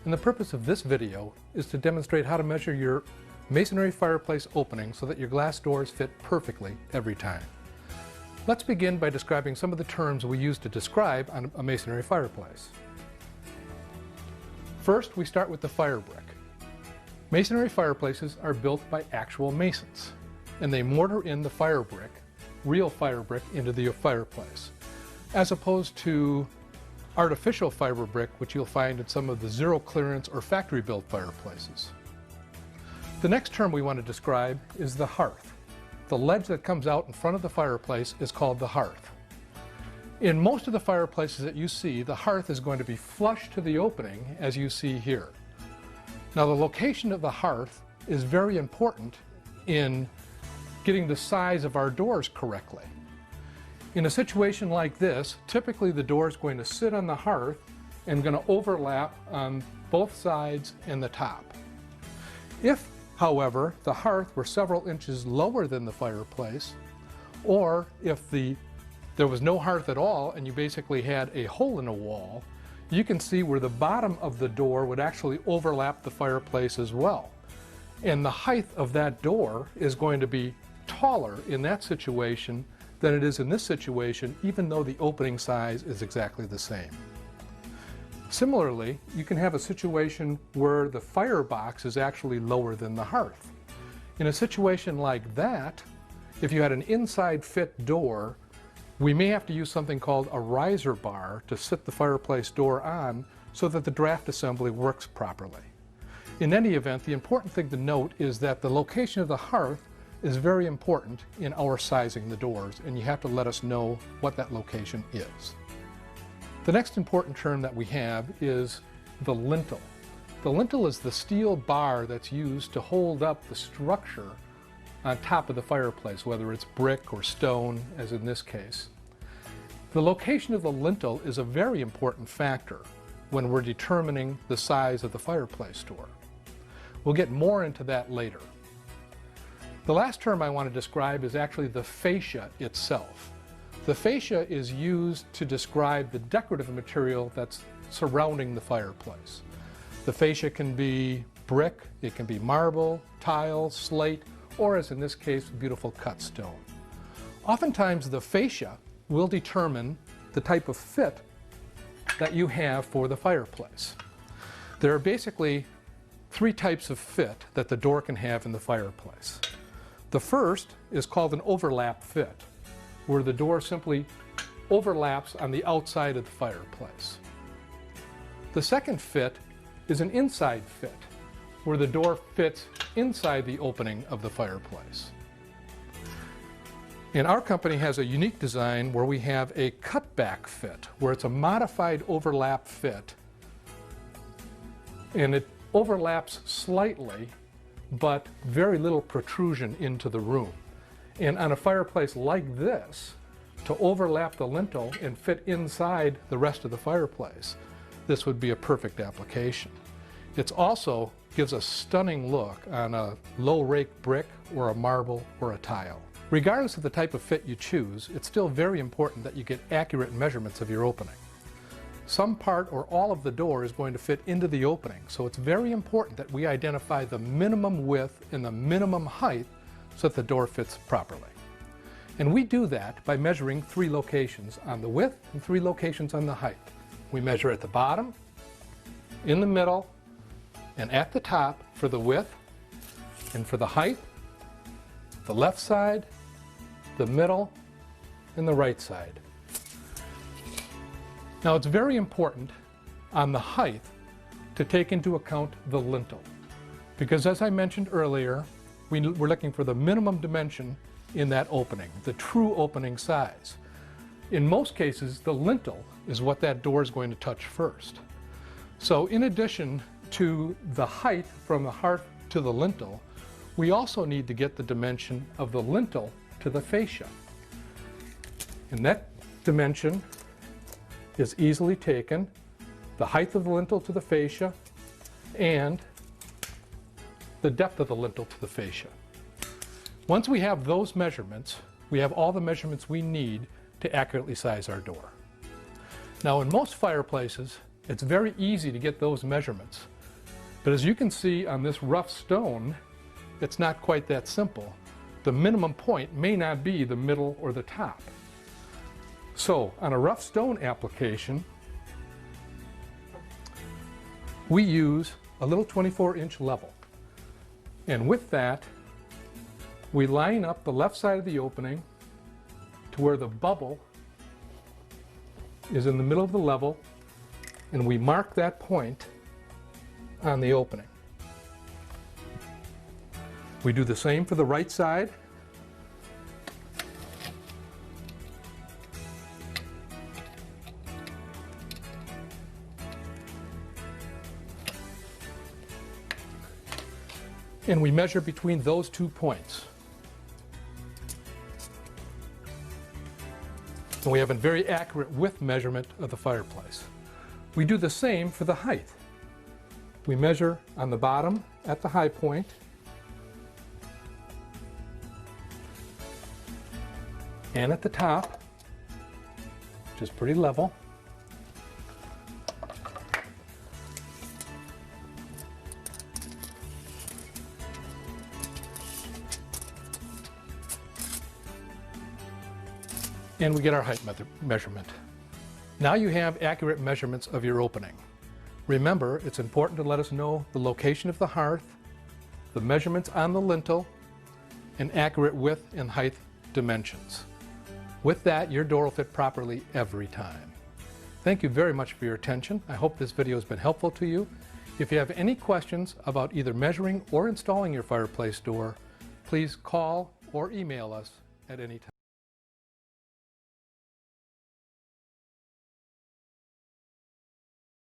and the purpose of this video is to demonstrate how to measure your masonry fireplace opening so that your glass doors fit perfectly every time. Let's begin by describing some of the terms we use to describe a masonry fireplace. First, we start with the fire brick. Masonry fireplaces are built by actual masons, and they mortar in the fire brick, real fire brick, into the fireplace, as opposed to artificial fiber brick, which you'll find in some of the zero clearance or factory built fireplaces. The next term we want to describe is the hearth. The ledge that comes out in front of the fireplace is called the hearth. In most of the fireplaces that you see, the hearth is going to be flush to the opening, as you see here. Now, the location of the hearth is very important in getting the size of our doors correctly. In a situation like this, typically the door is going to sit on the hearth and going to overlap on both sides and the top. If, however, the hearth were several inches lower than the fireplace, or if there was no hearth at all and you basically had a hole in a wall, you can see where the bottom of the door would actually overlap the fireplace as well. And the height of that door is going to be taller in that situation than it is in this situation, even though the opening size is exactly the same. Similarly, you can have a situation where the firebox is actually lower than the hearth. In a situation like that, if you had an inside fit door, we may have to use something called a riser bar to sit the fireplace door on so that the draft assembly works properly. In any event, the important thing to note is that the location of the hearth is very important in our sizing the doors, and you have to let us know what that location is. The next important term that we have is the lintel. The lintel is the steel bar that's used to hold up the structure on top of the fireplace, whether it's brick or stone, as in this case. The location of the lintel is a very important factor when we're determining the size of the fireplace door. We'll get more into that later. The last term I want to describe is actually the fascia itself. The fascia is used to describe the decorative material that's surrounding the fireplace. The fascia can be brick, it can be marble, tile, slate, or as in this case, beautiful cut stone. Oftentimes the fascia will determine the type of fit that you have for the fireplace. There are basically three types of fit that the door can have in the fireplace. The first is called an overlap fit, where the door simply overlaps on the outside of the fireplace. The second fit is an inside fit, where the door fits inside the opening of the fireplace. And our company has a unique design where we have a cutback fit, where it's a modified overlap fit, and it overlaps slightly but very little protrusion into the room. And on a fireplace like this, to overlap the lintel and fit inside the rest of the fireplace, this would be a perfect application. It also gives a stunning look on a low rake brick or a marble or a tile. Regardless of the type of fit you choose, it's still very important that you get accurate measurements of your opening. Some part or all of the door is going to fit into the opening, so it's very important that we identify the minimum width and the minimum height so that the door fits properly. And we do that by measuring three locations on the width and three locations on the height. We measure at the bottom, in the middle, and at the top for the width, and for the height, the left side, the middle, and the right side. Now, it's very important on the height to take into account the lintel, because as I mentioned earlier, we're looking for the minimum dimension in that opening, the true opening size. In most cases, the lintel is what that door is going to touch first. So in addition to the height from the hearth to the lintel, we also need to get the dimension of the lintel to the fascia. And that dimension is easily taken, the height of the lintel to the fascia and the depth of the lintel to the fascia. Once we have those measurements, we have all the measurements we need to accurately size our door. Now, in most fireplaces, it's very easy to get those measurements But as you can see on this rough stone, it's not quite that simple. The minimum point may not be the middle or the top. So on a rough stone application, we use a little 24-inch level. And with that, we line up the left side of the opening to where the bubble is in the middle of the level, and we mark that point on the opening. We do the same for the right side. And we measure between those 2 points. And we have a very accurate width measurement of the fireplace. We do the same for the height. We measure on the bottom at the high point, and at the top, which is pretty level. And we get our height measurement. Now you have accurate measurements of your opening. Remember, it's important to let us know the location of the hearth, the measurements on the lintel, and accurate width and height dimensions. With that, your door will fit properly every time. Thank you very much for your attention. I hope this video has been helpful to you. If you have any questions about either measuring or installing your fireplace door, please call or email us at any time.